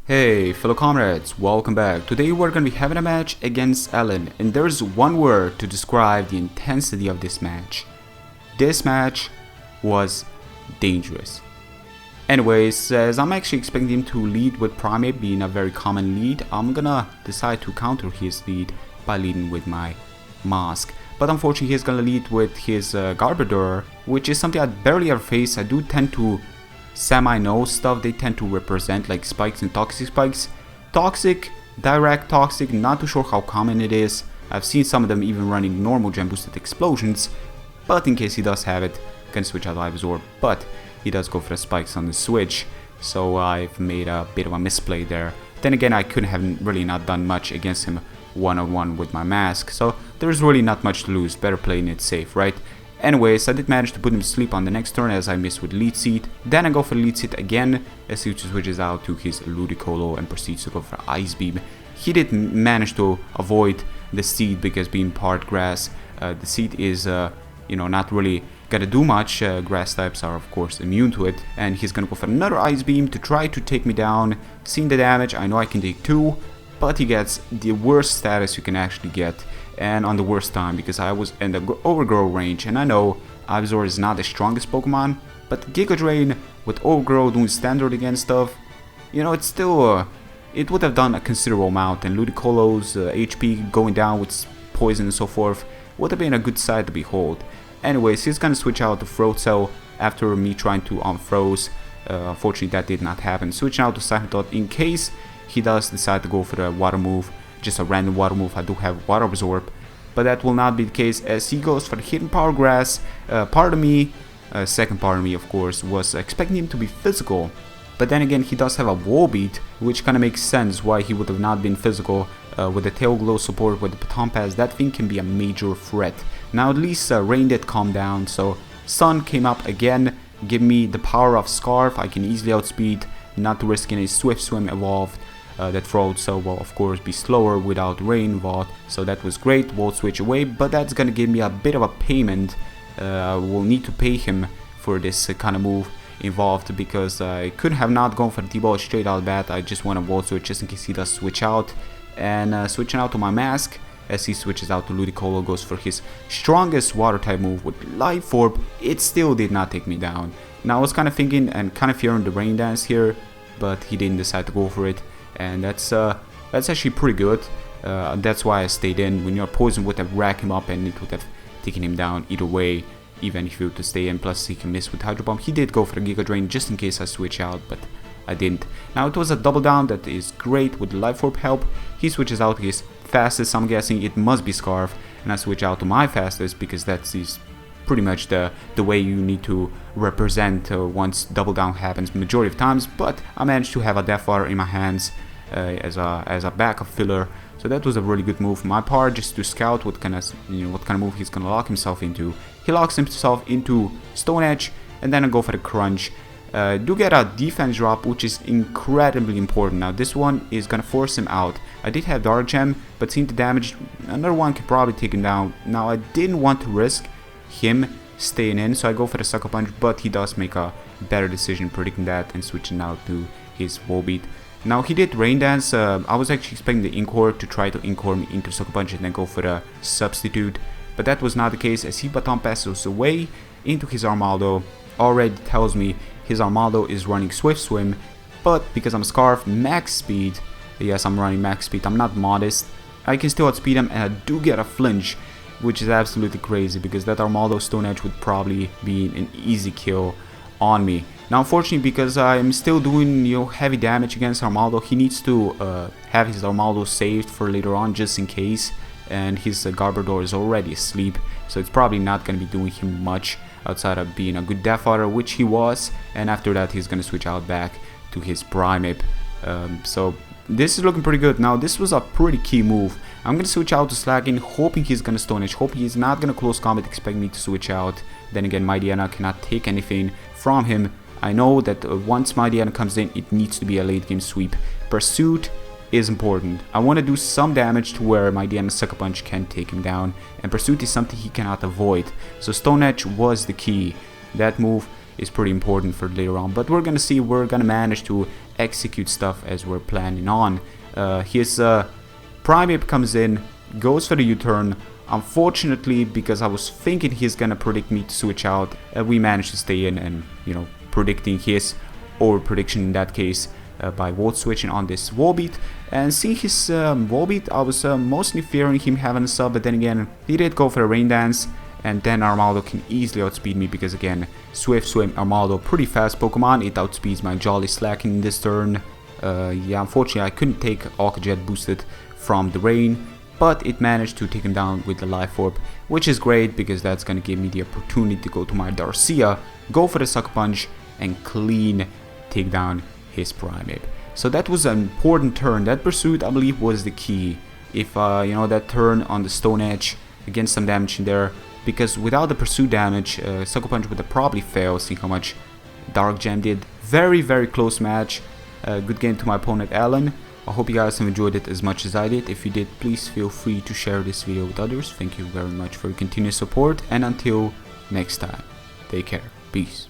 Hey fellow comrades, welcome back. Today we're gonna be having a match against Ellen, and there's one word to describe the intensity of this match. This match was dangerous. Anyways, as I'm actually expecting him to lead with Primate being a very common lead, I'm gonna decide to counter his lead by leading with my Mask. But unfortunately he's gonna lead with his Garbodor, which is something I barely ever face. I do tend to semi-know stuff they tend to represent, like spikes and toxic spikes. Toxic, direct toxic, not too sure how common it is. I've seen some of them even running normal gem boosted explosions, but in case he does have it, can switch out Ivysaur, but he does go for the spikes on the switch, so I've made a bit of a misplay there. Then again, I couldn't have really not done much against him one-on-one with my Mask, so there's really not much to lose, better playing it safe, right? Anyways, I did manage to put him to sleep on the next turn as I missed with Lead Seat. Then I go for Lead Seat again as he switches out to his Ludicolo and proceeds to go for Ice Beam. He did manage to avoid the Seed because being part grass, the Seed is not really gonna do much. Grass types are of course immune to it, and he's gonna go for another Ice Beam to try to take me down. Seeing the damage, I know I can take two, but he gets the worst status you can actually get, and on the worst time because I was in the Overgrow range, and I know Ivysaur is not the strongest Pokemon, but Giga Drain with Overgrow doing standard against stuff, it's still it would have done a considerable amount, and Ludicolo's HP going down with poison and so forth would have been a good sight to behold. Anyways, he's gonna switch out to Throat Cell after me trying to unfroze. Unfortunately that did not happen. Switching out to Psychic Thought in case he does decide to go for the water move, just a random water move. I do have Water Absorb, but that will not be the case as he goes for the Hidden Power Grass. Part of me, second part of me of course, was expecting him to be physical, but then again he does have a Wall Beat, which kind of makes sense why he would have not been physical. With the Tail Glow support with the Baton Pass, that thing can be a major threat. Now at least Rain did calm down, so Sun came up again, give me the power of Scarf. I can easily outspeed, not risking a Swift Swim evolved. That Throat Cell will of course be slower without Rain involved, so that was great. Won't switch away, but that's gonna give me a bit of a payment. We'll need to pay him for this kind of move involved, because I could have not gone for the T-Ball straight out bat. I just want to Volt Switch just in case he does switch out, and switching out to my Mask as he switches out to Ludicolo, goes for his strongest water type move with Life Orb. It still did not take me down. Now I was kind of thinking and kind of fearing the Rain Dance here, but he didn't decide to go for it, and that's actually pretty good. That's why I stayed in. When you're poison would have racked him up and it would have taken him down either way, even if he were to stay in. Plus he can miss with Hydro Pump. He did go for the Giga Drain just in case I switch out, but I didn't. Now it was a double down that is great with Life Orb help. He switches out his fastest, I'm guessing it must be Scarf, and I switch out to my fastest because that is pretty much the way you need to represent once double down happens majority of times. But I managed to have a Death Water in my hands as a backup filler, so that was a really good move on my part, just to scout what kind of move he's gonna lock himself into. He locks himself into Stone Edge, and then I go for the Crunch. Do get a defense drop, which is incredibly important. Now this one is gonna force him out. I did have Dark Gem, but seeing the damage, another one could probably take him down. Now I didn't want to risk him staying in, so I go for the Sucker Punch, but he does make a better decision predicting that and switching out to his Wall Beat. Now he did Rain Dance. I was actually expecting the Inkor to try to Inkor me into Sucker Punch and then go for the substitute, but that was not the case as he Baton Passes away into his Armaldo. Already tells me his Armaldo is running Swift Swim, but because I'm Scarf, max speed, yes, I'm running max speed, I'm not modest, I can still outspeed him, and I do get a flinch, which is absolutely crazy because that Armaldo Stone Edge would probably be an easy kill on me. Now unfortunately, because I'm still doing heavy damage against Armaldo, he needs to have his Armaldo saved for later on just in case, and his Garbodor is already asleep, so it's probably not going to be doing him much outside of being a good Death Water, which he was, and after that he's going to switch out back to his Primeape. So this is looking pretty good. Now this was a pretty key move. I'm going to switch out to Slaking, hoping he's going to Stone Edge, hoping he's not going to close combat, expect me to switch out. Then again, Mightyena cannot take anything from him. I know that once Mightyena comes in, it needs to be a late game sweep. Pursuit is important. I want to do some damage to where Mightyena Sucker Punch can take him down, and Pursuit is something he cannot avoid. So Stone Edge was the key. That move is pretty important for later on, but we're gonna see, we're gonna manage to execute stuff as we're planning on. His Prime Ape comes in, goes for the U-turn. Unfortunately, because I was thinking he's gonna predict me to switch out, we managed to stay in and, you know, predicting his over prediction in that case by wall switching on this wall beat. And seeing his wall beat, I was mostly fearing him having a sub, but then again, he did go for a rain dance, and then Armaldo can easily outspeed me because again, Swift Swim Armaldo, pretty fast Pokemon, it outspeeds my Jolly Slacking in this turn. Yeah, unfortunately I couldn't take Aqua Jet boosted from the rain, but it managed to take him down with the Life Orb, which is great because that's gonna give me the opportunity to go to my Darcia, go for the Sucker Punch, and clean take down his Prime Ape. So that was an important turn. That pursuit, I believe, was the key. If you know, that turn on the Stone Edge, again some damage in there, because without the pursuit damage, Sucker Punch would have probably failed. See how much Dark Gem did. Very, very close match. Good game to my opponent Alan. I hope you guys have enjoyed it as much as I did. If you did, please feel free to share this video with others. Thank you very much for your continued support, and until next time, take care. Peace.